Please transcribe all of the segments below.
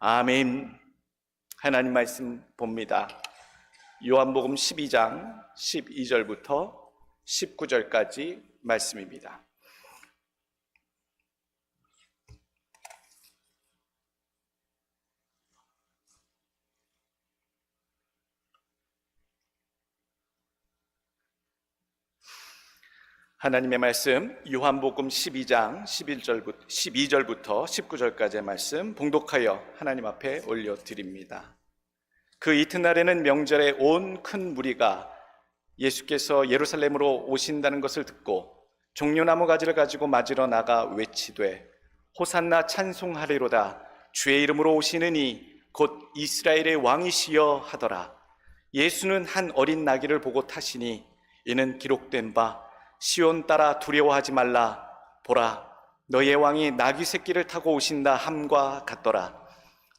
아멘. 하나님 말씀 봅니다. 요한복음 12장 12절부터 19절까지 말씀입니다. 하나님의 말씀 요한복음 12장 12절부터 19절까지의 말씀 봉독하여 하나님 앞에 올려드립니다. 그 이튿날에는 명절에 온 큰 무리가 예수께서 예루살렘으로 오신다는 것을 듣고 종려나무 가지를 가지고 맞으러 나가 외치되 호산나 찬송하리로다. 주의 이름으로 오시는 이 곧 이스라엘의 왕이시여 하더라. 예수는 한 어린 나귀를 보고 타시니 이는 기록된 바 시온 따라 두려워하지 말라. 보라, 너의 왕이 나귀 새끼를 타고 오신다 함과 같더라.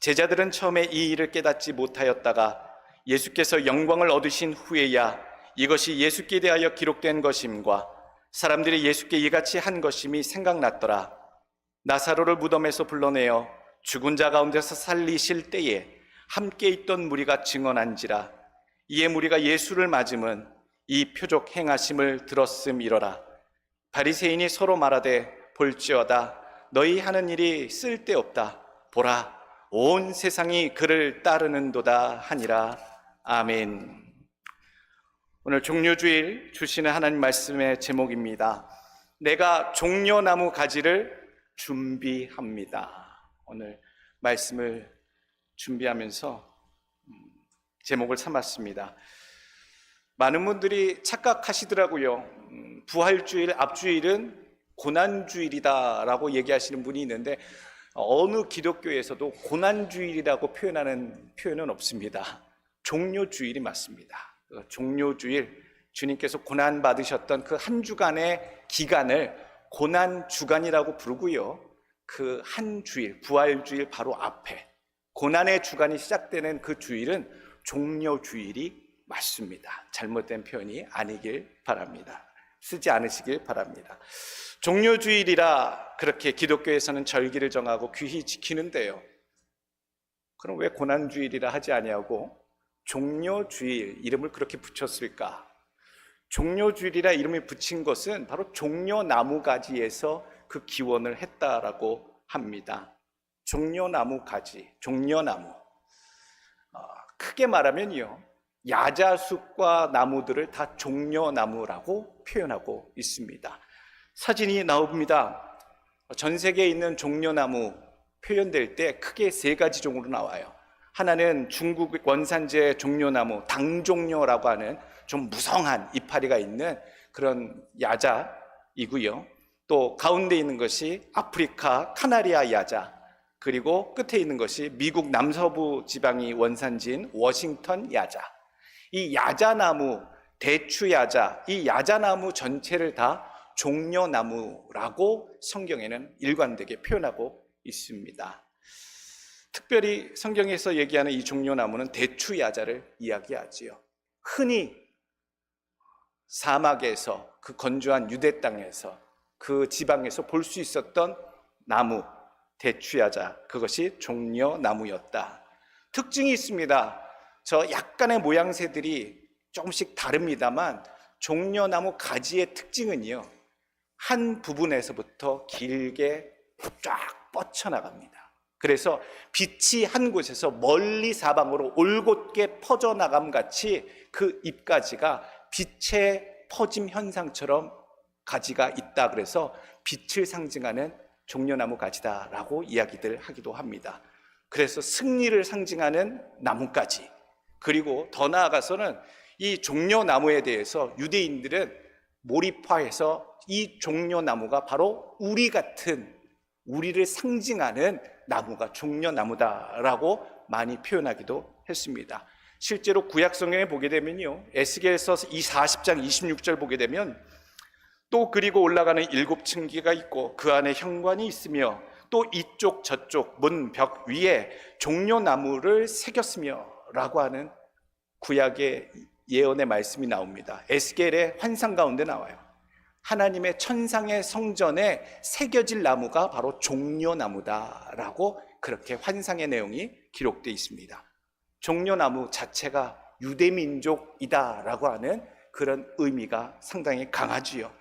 제자들은 처음에 이 일을 깨닫지 못하였다가 예수께서 영광을 얻으신 후에야 이것이 예수께 대하여 기록된 것임과 사람들이 예수께 이같이 한 것임이 생각났더라. 나사로를 무덤에서 불러내어 죽은 자 가운데서 살리실 때에 함께 있던 무리가 증언한지라. 이에 무리가 예수를 맞음은 이 표적 행하심을 들었음이러라. 바리새인이 서로 말하되 볼지어다 너희 하는 일이 쓸데없다. 보라, 온 세상이 그를 따르는도다 하니라. 아멘. 오늘 종려주일 주시는 하나님 말씀의 제목입니다. 내가 종려나무 가지를 준비합니다. 오늘 말씀을 준비하면서 제목을 삼았습니다. 많은 분들이 착각하시더라고요. 부활주일, 앞주일은 고난주일이다라고 얘기하시는 분이 있는데 어느 기독교에서도 고난주일이라고 표현하는 표현은 없습니다. 종려주일이 맞습니다. 종려주일, 주님께서 고난받으셨던 그 한 주간의 기간을 고난주간이라고 부르고요. 그 한 주일, 부활주일 바로 앞에 고난의 주간이 시작되는 그 주일은 종려주일이 맞습니다. 잘못된 표현이 아니길 바랍니다. 쓰지 않으시길 바랍니다. 종려주일이라 그렇게 기독교에서는 절기를 정하고 귀히 지키는데요. 그럼 왜 고난주일이라 하지 아니하고 종려주일 이름을 그렇게 붙였을까? 종려주일이라 이름을 붙인 것은 바로 종려나무 가지에서 그 기원을 했다라고 합니다. 종려나무 가지, 종려나무. 크게 말하면요, 야자숲과 나무들을 다 종려나무라고 표현하고 있습니다. 사진이 나옵니다. 전 세계에 있는 종려나무 표현될 때 크게 세 가지 종으로 나와요. 하나는 중국 원산지의 종려나무, 당종려라고 하는 좀 무성한 이파리가 있는 그런 야자이고요. 또 가운데 있는 것이 아프리카 카나리아 야자, 그리고 끝에 있는 것이 미국 남서부 지방이 원산지인 워싱턴 야자. 이 야자나무, 대추야자, 이 야자나무 전체를 다 종려나무라고 성경에는 일관되게 표현하고 있습니다. 특별히 성경에서 얘기하는 이 종려나무는 대추야자를 이야기하지요. 흔히 사막에서, 그 건조한 유대 땅에서, 그 지방에서 볼 수 있었던 나무, 대추야자, 그것이 종려나무였다. 특징이 있습니다. 저 약간의 모양새들이 조금씩 다릅니다만 종려나무 가지의 특징은요, 한 부분에서부터 길게 쫙 뻗쳐나갑니다. 그래서 빛이 한 곳에서 멀리 사방으로 올곧게 퍼져나감 같이 그 잎가지가 빛의 퍼짐 현상처럼 가지가 있다. 그래서 빛을 상징하는 종려나무 가지다라고 이야기들 하기도 합니다. 그래서 승리를 상징하는 나뭇가지, 그리고 더 나아가서는 이 종려나무에 대해서 유대인들은 몰입화해서 이 종려나무가 바로 우리 같은, 우리를 상징하는 나무가 종려나무다라고 많이 표현하기도 했습니다. 실제로 구약 성경에 보게 되면요, 에스겔서 이 40장 26절 보게 되면 또 그리고 올라가는 7층기가 있고 그 안에 현관이 있으며 또 이쪽 저쪽 문 벽 위에 종려나무를 새겼으며 라고 하는 구약의 예언의 말씀이 나옵니다. 에스겔의 환상 가운데 나와요. 하나님의 천상의 성전에 새겨질 나무가 바로 종려나무다라고 그렇게 환상의 내용이 기록되어 있습니다. 종려나무 자체가 유대민족이다라고 하는 그런 의미가 상당히 강하지요.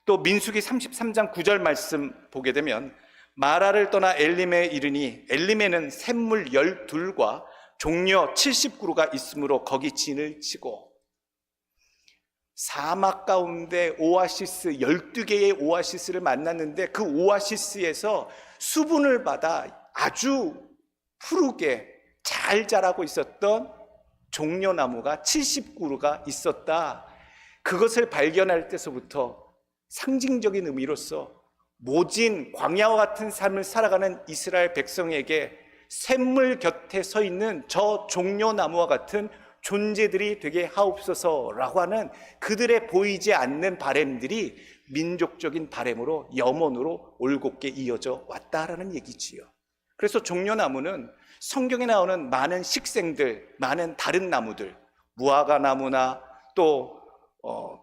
또 민수기 33장 9절 말씀 보게 되면 마라를 떠나 엘림에 이르니 엘림에는 샘물 12과 종려 70그루가 있으므로 거기 진을 치고, 사막 가운데 오아시스 12개의 오아시스를 만났는데 그 오아시스에서 수분을 받아 아주 푸르게 잘 자라고 있었던 종려나무가 70그루가 있었다. 그것을 발견할 때서부터 상징적인 의미로서 모진 광야와 같은 삶을 살아가는 이스라엘 백성에게 샘물 곁에 서 있는 저 종려나무와 같은 존재들이 되게 하옵소서라고 하는 그들의 보이지 않는 바램들이 민족적인 바램으로 염원으로 올곧게 이어져 왔다라는 얘기지요. 그래서 종려나무는 성경에 나오는 많은 식생들, 많은 다른 나무들, 무화과나무나 또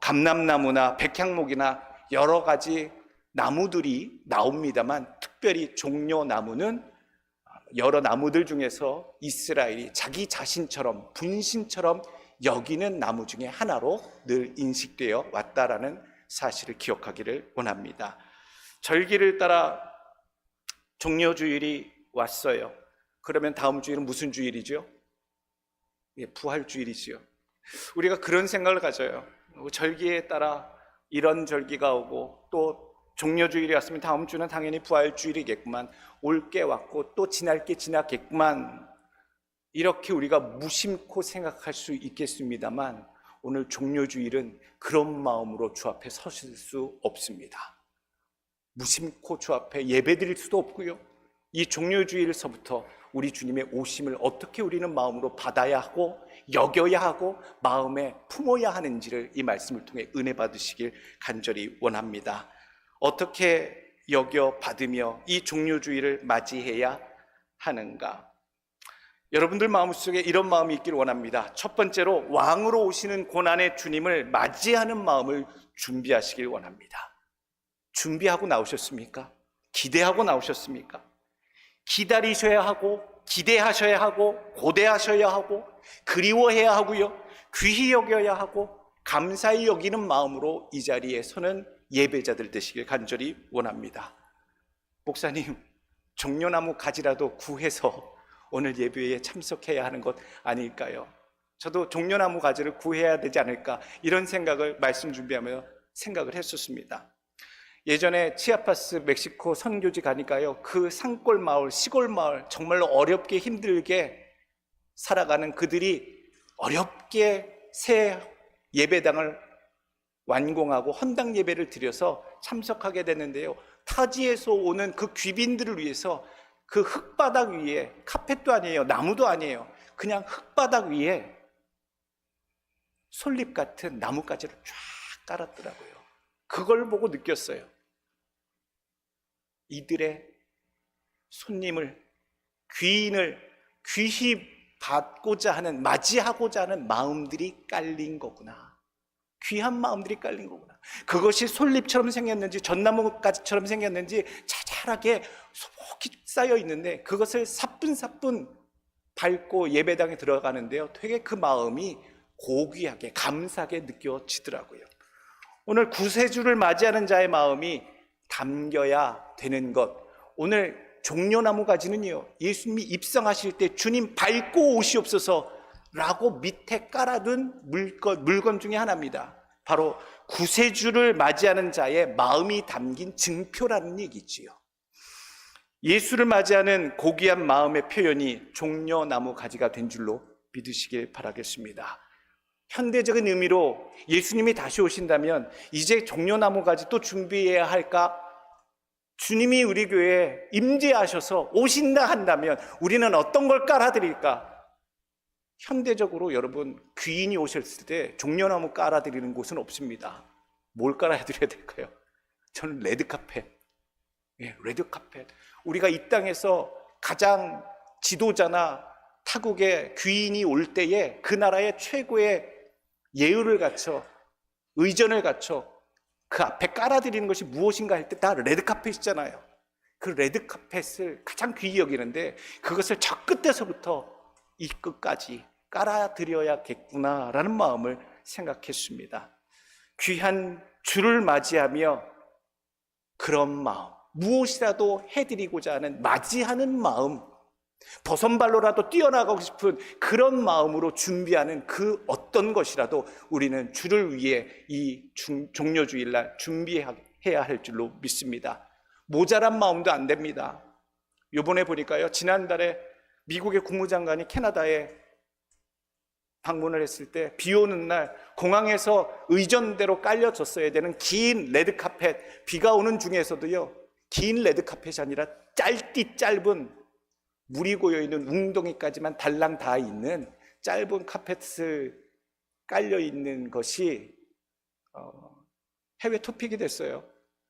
감람나무나 백향목이나 여러 가지 나무들이 나옵니다만, 특별히 종려나무는 여러 나무들 중에서 이스라엘이 자기 자신처럼 분신처럼 여기는 나무 중에 하나로 늘 인식되어 왔다라는 사실을 기억하기를 원합니다. 절기를 따라 종려주일이 왔어요. 그러면 다음 주일은 무슨 주일이죠? 부활주일이지요. 우리가 그런 생각을 가져요. 절기에 따라 이런 절기가 오고 또 종려주일이 왔으면 다음 주는 당연히 부활주일이겠구만, 올 게 왔고 또 지날 게 지났겠구만, 이렇게 우리가 무심코 생각할 수 있겠습니다만, 오늘 종려주일은 그런 마음으로 주 앞에 서실 수 없습니다. 무심코 주 앞에 예배드릴 수도 없고요. 이 종려주일서부터 우리 주님의 오심을 어떻게 우리는 마음으로 받아야 하고 여겨야 하고 마음에 품어야 하는지를 이 말씀을 통해 은혜 받으시길 간절히 원합니다. 어떻게 여겨 받으며 이 종려주일을 맞이해야 하는가? 여러분들 마음속에 이런 마음이 있기를 원합니다. 첫 번째로 왕으로 오시는 고난의 주님을 맞이하는 마음을 준비하시길 원합니다. 준비하고 나오셨습니까? 기대하고 나오셨습니까? 기다리셔야 하고 기대하셔야 하고 고대하셔야 하고 그리워해야 하고요, 귀히 여겨야 하고 감사히 여기는 마음으로 이 자리에 서는 예배자들 되시길 간절히 원합니다. 목사님, 종려나무 가지라도 구해서 오늘 예배에 참석해야 하는 것 아닐까요? 저도 종려나무 가지를 구해야 되지 않을까, 이런 생각을 말씀 준비하며 생각을 했었습니다. 예전에 치아파스 멕시코 선교지 가니까요, 그 산골 마을, 시골 마을, 정말로 어렵게 힘들게 살아가는 그들이 어렵게 새 예배당을 완공하고 헌당 예배를 드려서 참석하게 됐는데요, 타지에서 오는 그 귀빈들을 위해서 그 흙바닥 위에, 카펫도 아니에요, 나무도 아니에요, 그냥 흙바닥 위에 솔잎 같은 나뭇가지를 쫙 깔았더라고요. 그걸 보고 느꼈어요. 이들의 손님을, 귀인을 귀히 받고자 하는, 맞이하고자 하는 마음들이 깔린 거구나. 귀한 마음들이 깔린 거구나. 그것이 솔잎처럼 생겼는지 전나무가지처럼 생겼는지 자잘하게 소복히 쌓여 있는데 그것을 사뿐사뿐 밟고 예배당에 들어가는데요, 되게 그 마음이 고귀하게 감사하게 느껴지더라고요. 오늘 구세주를 맞이하는 자의 마음이 담겨야 되는 것, 오늘 종려나무 가지는요, 예수님이 입성하실 때 주님 밟고 오시옵소서 라고 밑에 깔아둔 물건 중에 하나입니다. 바로 구세주를 맞이하는 자의 마음이 담긴 증표라는 얘기지요. 예수를 맞이하는 고귀한 마음의 표현이 종려나무 가지가 된 줄로 믿으시길 바라겠습니다. 현대적인 의미로 예수님이 다시 오신다면 이제 종려나무 가지 또 준비해야 할까? 주님이 우리 교회에 임재하셔서 오신다 한다면 우리는 어떤 걸 깔아드릴까? 현대적으로 여러분, 귀인이 오셨을 때 종려나무 깔아드리는 곳은 없습니다. 뭘 깔아드려야 될까요? 저는 레드카펫. 레드카펫. 우리가 이 땅에서 가장 지도자나 타국의 귀인이 올 때에 그 나라의 최고의 예우를 갖춰, 의전을 갖춰 그 앞에 깔아드리는 것이 무엇인가 할 때 다 레드카펫이잖아요. 그 레드카펫을 가장 귀히 여기는데 그것을 저 끝에서부터 이 끝까지 깔아드려야겠구나라는 마음을 생각했습니다. 귀한 주를 맞이하며 그런 마음, 무엇이라도 해드리고자 하는 맞이하는 마음, 버선발로라도 뛰어나가고 싶은 그런 마음으로 준비하는 그 어떤 것이라도 우리는 주를 위해 이 종료주일날 준비해야 할 줄로 믿습니다. 모자란 마음도 안 됩니다. 요번에 보니까요, 지난달에 미국의 국무장관이 캐나다에 방문을 했을 때 비 오는 날 공항에서 의전대로 깔려졌어야 되는 긴 레드카펫, 비가 오는 중에서도요, 긴 레드카펫이 아니라 짧은 물이 고여있는 웅덩이까지만 달랑 닿아 있는 짧은 카펫을 깔려있는 것이 해외 토픽이 됐어요.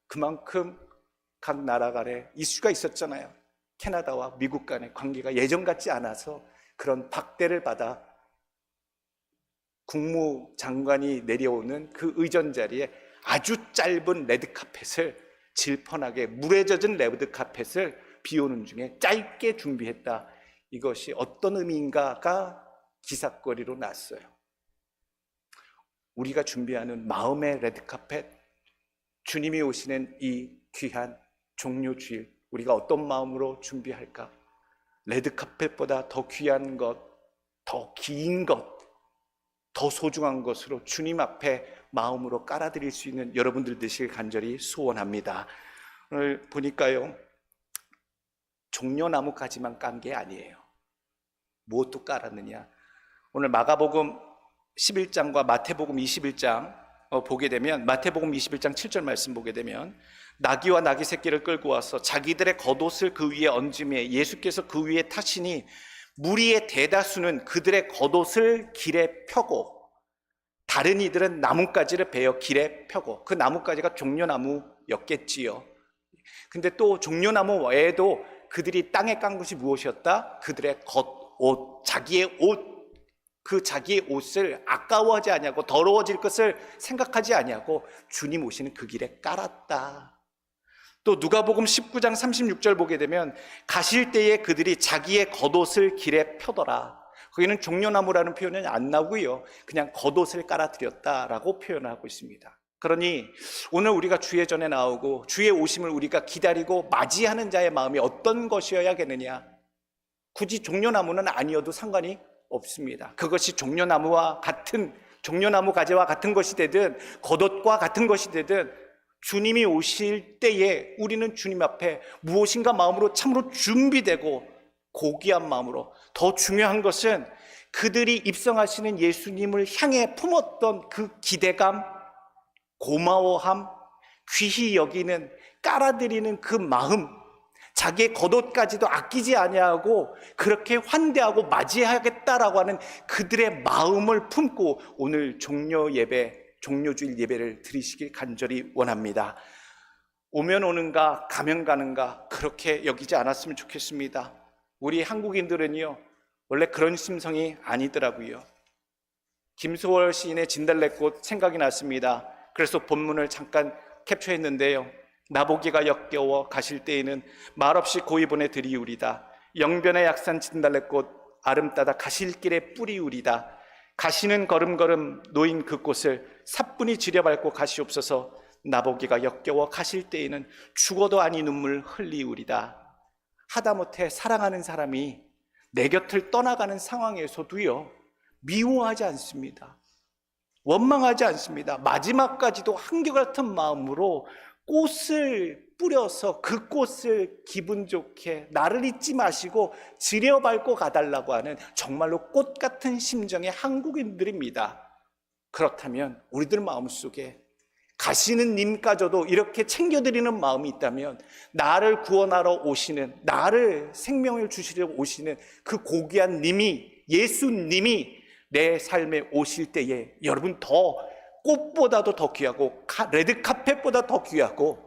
그만큼 각 나라 간에 이슈가 있었잖아요. 캐나다와 미국 간의 관계가 예전 같지 않아서 그런 박대를 받아 국무장관이 내려오는 그 의전 자리에 아주 짧은 레드카펫을, 질펀하게 물에 젖은 레드카펫을 비 오는 중에 짧게 준비했다. 이것이 어떤 의미인가가 기사거리로 났어요. 우리가 준비하는 마음의 레드카펫, 주님이 오시는 이 귀한 종료주일, 우리가 어떤 마음으로 준비할까? 레드카펫보다 더 귀한 것, 더 긴 것, 더 소중한 것으로 주님 앞에 마음으로 깔아드릴 수 있는 여러분들 되시길 간절히 소원합니다. 오늘 보니까요, 종려나무까지만 깐 게 아니에요. 무엇도 깔았느냐? 오늘 마가복음 11장과 마태복음 21장 보게 되면, 마태복음 21장 7절 말씀 보게 되면, 나귀와 나귀 새끼를 끌고 와서 자기들의 겉옷을 그 위에 얹음에 예수께서 그 위에 타시니 무리의 대다수는 그들의 겉옷을 길에 펴고 다른 이들은 나뭇가지를 베어 길에 펴고, 그 나뭇가지가 종려나무였겠지요. 근데 또 종려나무 외에도 그들이 땅에 깐 것이 무엇이었다? 그들의 겉옷, 자기의 옷. 그 자기의 옷을 아까워하지 아니하고 더러워질 것을 생각하지 아니하고 주님 오시는 그 길에 깔았다. 또 누가복음 19장 36절 보게 되면 가실 때에 그들이 자기의 겉옷을 길에 펴더라. 거기는 종려나무라는 표현은 안 나오고요, 그냥 겉옷을 깔아드렸다라고 표현하고 있습니다. 그러니 오늘 우리가 주의 전에 나오고 주의 오심을 우리가 기다리고 맞이하는 자의 마음이 어떤 것이어야겠느냐? 굳이 종려나무는 아니어도 상관이 없습니다. 그것이 종려나무 가지와 같은 것이 되든 겉옷과 같은 것이 되든 주님이 오실 때에 우리는 주님 앞에 무엇인가 마음으로 참으로 준비되고 고귀한 마음으로, 더 중요한 것은 그들이 입성하시는 예수님을 향해 품었던 그 기대감, 고마워함, 귀히 여기는, 깔아드리는 그 마음, 자기의 겉옷까지도 아끼지 아니하고 그렇게 환대하고 맞이하겠다라고 하는 그들의 마음을 품고 오늘 종료주일 예배를 드리시길 간절히 원합니다. 오면 오는가 가면 가는가 그렇게 여기지 않았으면 좋겠습니다. 우리 한국인들은요, 원래 그런 심성이 아니더라고요. 김소월 시인의 진달래꽃 생각이 났습니다. 그래서 본문을 잠깐 캡처했는데요, 나보기가 역겨워 가실 때에는 말없이 고이 보내드리우리다. 영변의 약산 진달래꽃 아름따다 가실 길에 뿌리우리다. 가시는 걸음걸음 놓인 그 꽃을 사뿐히 지려밟고 가시옵소서. 나보기가 역겨워 가실 때에는 죽어도 아니 눈물 흘리우리다. 하다못해 사랑하는 사람이 내 곁을 떠나가는 상황에서도요, 미워하지 않습니다. 원망하지 않습니다. 마지막까지도 한결같은 마음으로 꽃을 뿌려서 그 꽃을 기분 좋게 나를 잊지 마시고 지려밟고 가달라고 하는 정말로 꽃 같은 심정의 한국인들입니다. 그렇다면 우리들 마음속에 가시는 님까지도 이렇게 챙겨드리는 마음이 있다면, 나를 구원하러 오시는, 나를 생명을 주시려 오시는 그 고귀한 님이, 예수님이 내 삶에 오실 때에 여러분 더 꽃보다도 더 귀하고 레드카펫보다 더 귀하고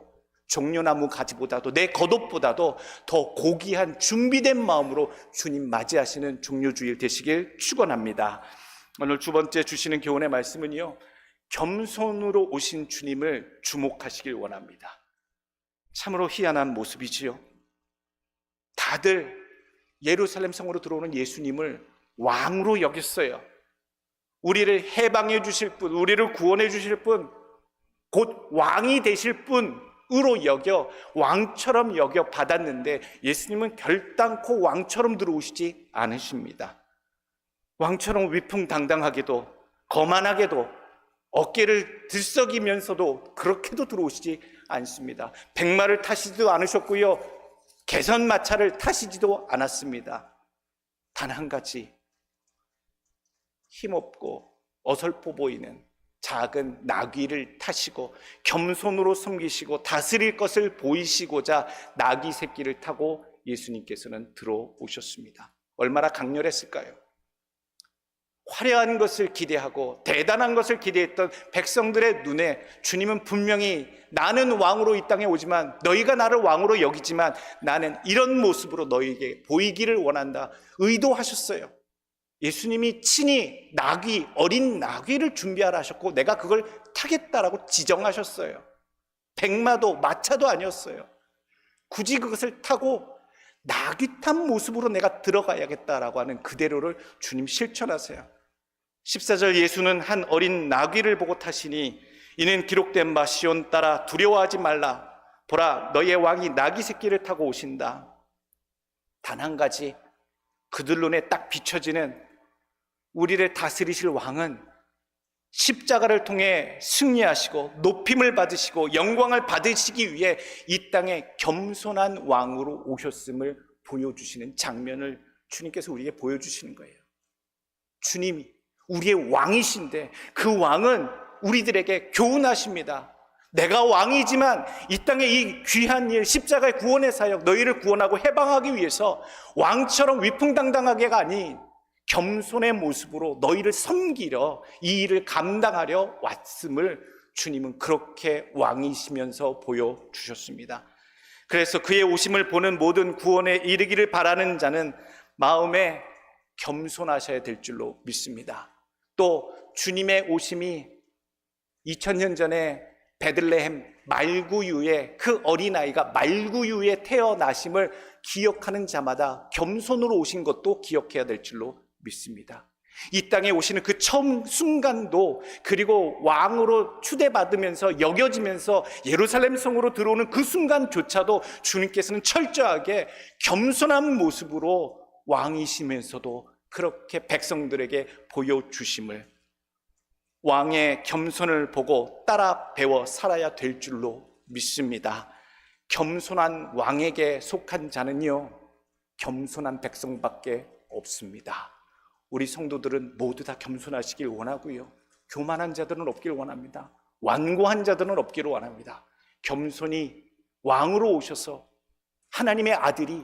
종려나무 가지보다도 내 겉옷보다도 더 고귀한 준비된 마음으로 주님 맞이하시는 종료주일 되시길 축원합니다. 오늘 두 번째 주시는 교훈의 말씀은요, 겸손으로 오신 주님을 주목하시길 원합니다. 참으로 희한한 모습이지요. 다들 예루살렘 성으로 들어오는 예수님을 왕으로 여겼어요. 우리를 해방해 주실 분, 우리를 구원해 주실 분, 곧 왕이 되실 분으로 여겨 왕처럼 여겨 받았는데 예수님은 결단코 왕처럼 들어오시지 않으십니다. 왕처럼 위풍당당하게도 거만하게도 어깨를 들썩이면서도 그렇게도 들어오시지 않습니다. 백마를 타시지도 않으셨고요, 개선마차를 타시지도 않았습니다. 단 한 가지, 힘없고 어설퍼 보이는 작은 나귀를 타시고 겸손으로 섬기시고 다스릴 것을 보이시고자 나귀 새끼를 타고 예수님께서는 들어오셨습니다. 얼마나 강렬했을까요? 화려한 것을 기대하고 대단한 것을 기대했던 백성들의 눈에 주님은 분명히 나는 왕으로 이 땅에 오지만, 너희가 나를 왕으로 여기지만 나는 이런 모습으로 너희에게 보이기를 원한다 의도하셨어요. 예수님이 친히 나귀, 어린 나귀를 준비하라 하셨고 내가 그걸 타겠다라고 지정하셨어요. 백마도 마차도 아니었어요. 굳이 그것을 타고 나귀 탄 모습으로 내가 들어가야겠다라고 하는 그대로를 주님 실천하세요. 14절, 예수는 한 어린 나귀를 보고 타시니 이는 기록된 바 시온 따라 두려워하지 말라. 보라, 너희의 왕이 나귀 새끼를 타고 오신다. 단 한 가지, 그들 눈에 딱 비춰지는 우리를 다스리실 왕은 십자가를 통해 승리하시고 높임을 받으시고 영광을 받으시기 위해 이 땅에 겸손한 왕으로 오셨음을 보여주시는 장면을 주님께서 우리에게 보여주시는 거예요. 주님이 우리의 왕이신데 그 왕은 우리들에게 교훈하십니다. 내가 왕이지만 이 땅의 이 귀한 일, 십자가의 구원의 사역, 너희를 구원하고 해방하기 위해서 왕처럼 위풍당당하게가 아닌 겸손의 모습으로 너희를 섬기려, 이 일을 감당하려 왔음을 주님은 그렇게 왕이시면서 보여주셨습니다. 그래서 그의 오심을 보는 모든 구원에 이르기를 바라는 자는 마음에 겸손하셔야 될 줄로 믿습니다. 또 주님의 오심이 2000년 전에 베들레헴 말구유에, 그 어린아이가 말구유에 태어나심을 기억하는 자마다 겸손으로 오신 것도 기억해야 될 줄로 믿습니다. 이 땅에 오시는 그 처음 순간도, 그리고 왕으로 추대받으면서 여겨지면서 예루살렘 성으로 들어오는 그 순간조차도 주님께서는 철저하게 겸손한 모습으로 왕이시면서도 그렇게 백성들에게 보여주심을, 왕의 겸손을 보고 따라 배워 살아야 될 줄로 믿습니다. 겸손한 왕에게 속한 자는요, 겸손한 백성밖에 없습니다. 우리 성도들은 모두 다 겸손하시길 원하고요, 교만한 자들은 없길 원합니다. 완고한 자들은 없기를 원합니다. 겸손히 왕으로 오셔서 하나님의 아들이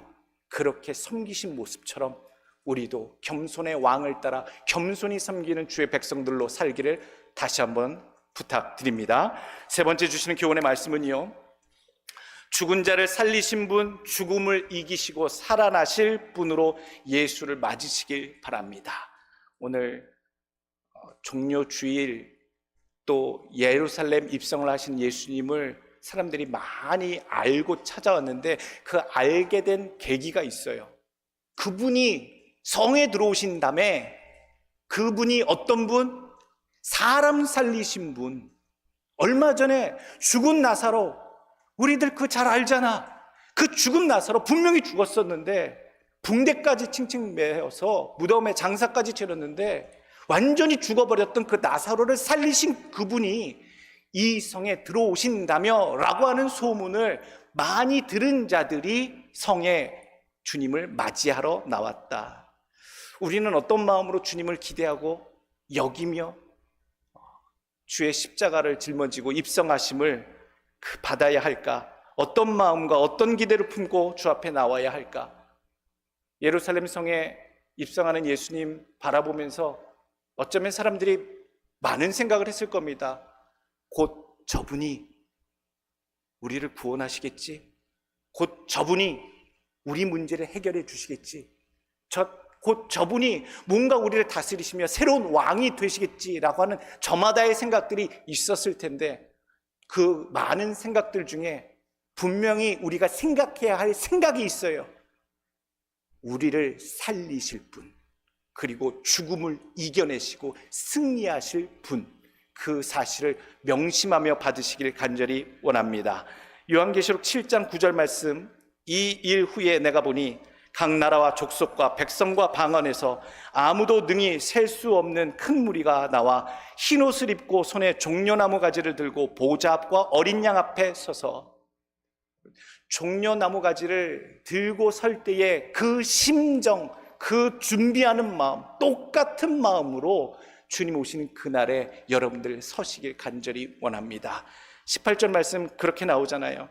그렇게 섬기신 모습처럼 우리도 겸손의 왕을 따라 겸손히 섬기는 주의 백성들로 살기를 다시 한번 부탁드립니다. 세 번째 주시는 교훈의 말씀은요, 죽은 자를 살리신 분, 죽음을 이기시고 살아나실 분으로 예수를 맞으시길 바랍니다. 오늘 종료주일, 또 예루살렘 입성을 하신 예수님을 사람들이 많이 알고 찾아왔는데 그 알게 된 계기가 있어요. 그분이 성에 들어오신 다음에 그분이 어떤 분? 사람 살리신 분. 얼마 전에 죽은 나사로, 우리들 그거 잘 알잖아. 그 죽은 나사로 분명히 죽었었는데 붕대까지 칭칭 매어서 무덤에 장사까지 치렀는데 완전히 죽어버렸던 그 나사로를 살리신 그분이 이 성에 들어오신다며 라고 하는 소문을 많이 들은 자들이 성에 주님을 맞이하러 나왔다. 우리는 어떤 마음으로 주님을 기대하고 여기며 주의 십자가를 짊어지고 입성하심을 받아야 할까? 어떤 마음과 어떤 기대를 품고 주 앞에 나와야 할까? 예루살렘 성에 입성하는 예수님 바라보면서 어쩌면 사람들이 많은 생각을 했을 겁니다. 곧 저분이 우리를 구원하시겠지? 곧 저분이 우리 문제를 해결해 주시겠지? 곧 저분이 뭔가 우리를 다스리시며 새로운 왕이 되시겠지라고 하는 저마다의 생각들이 있었을 텐데, 그 많은 생각들 중에 분명히 우리가 생각해야 할 생각이 있어요. 우리를 살리실 분, 그리고 죽음을 이겨내시고 승리하실 분, 그 사실을 명심하며 받으시길 간절히 원합니다. 요한계시록 7장 9절 말씀, 이 일 후에 내가 보니 각 나라와 족속과 백성과 방언에서 아무도 능히 셀 수 없는 큰 무리가 나와 흰옷을 입고 손에 종려나무 가지를 들고 보좌 앞과 어린 양 앞에 서서, 종려나무 가지를 들고 설 때의 그 심정, 그 준비하는 마음, 똑같은 마음으로 주님 오시는 그날에 여러분들 서시길 간절히 원합니다. 18절 말씀 그렇게 나오잖아요.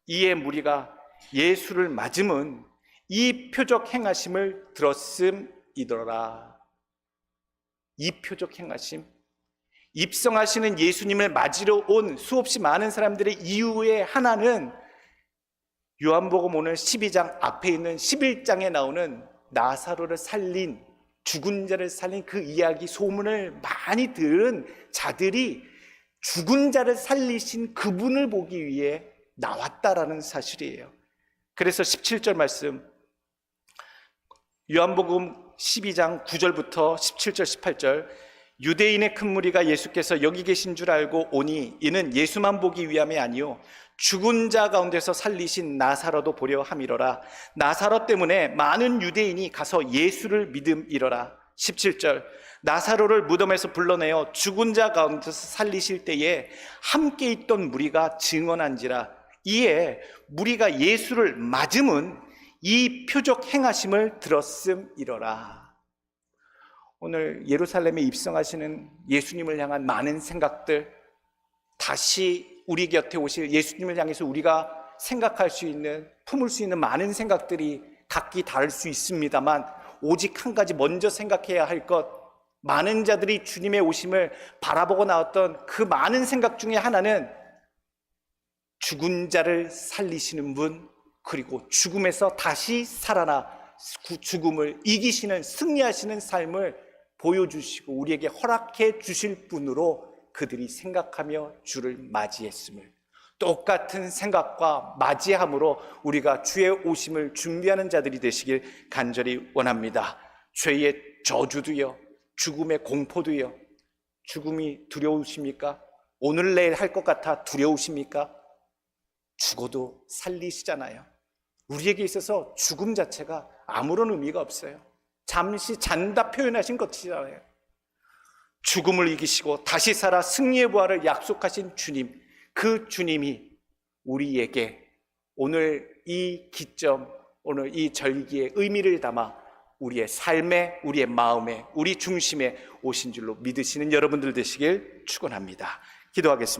이에 무리가 예수를 맞음은 이 표적 행하심을 들었음이더라. 이 표적 행하심, 입성하시는 예수님을 맞으러 온 수없이 많은 사람들의 이유의 하나는 요한복음 오늘 12장 앞에 있는 11장에 나오는 나사로를 살린, 죽은 자를 살린 그 이야기, 소문을 많이 들은 자들이 죽은 자를 살리신 그분을 보기 위해 나왔다라는 사실이에요. 그래서 17절 말씀, 요한복음 12장 9절부터 17절 18절, 유대인의 큰 무리가 예수께서 여기 계신 줄 알고 오니 이는 예수만 보기 위함이 아니요 죽은 자 가운데서 살리신 나사로도 보려 함이로라. 나사로 때문에 많은 유대인이 가서 예수를 믿음이로라. 17절, 나사로를 무덤에서 불러내어 죽은 자 가운데서 살리실 때에 함께 있던 무리가 증언한지라. 이에 무리가 예수를 맞음은 이 표적 행하심을 들었음이로라. 오늘 예루살렘에 입성하시는 예수님을 향한 많은 생각들, 다시 우리 곁에 오실 예수님을 향해서 우리가 생각할 수 있는, 품을 수 있는 많은 생각들이 각기 다를 수 있습니다만, 오직 한 가지 먼저 생각해야 할 것, 많은 자들이 주님의 오심을 바라보고 나왔던 그 많은 생각 중에 하나는 죽은 자를 살리시는 분, 그리고 죽음에서 다시 살아나 죽음을 이기시는, 승리하시는 삶을 보여주시고 우리에게 허락해 주실 분으로 그들이 생각하며 주를 맞이했음을, 똑같은 생각과 맞이함으로 우리가 주의 오심을 준비하는 자들이 되시길 간절히 원합니다. 죄의 저주도요, 죽음의 공포도요, 죽음이 두려우십니까? 오늘 내일 할 것 같아 두려우십니까? 죽어도 살리시잖아요. 우리에게 있어서 죽음 자체가 아무런 의미가 없어요. 잠시 잔다 표현하신 것이잖아요. 죽음을 이기시고 다시 살아 승리의 부활을 약속하신 주님, 그 주님이 우리에게 오늘 이 기점, 오늘 이 절기의 의미를 담아 우리의 삶에, 우리의 마음에, 우리 중심에 오신 줄로 믿으시는 여러분들 되시길 축원합니다. 기도하겠습니다.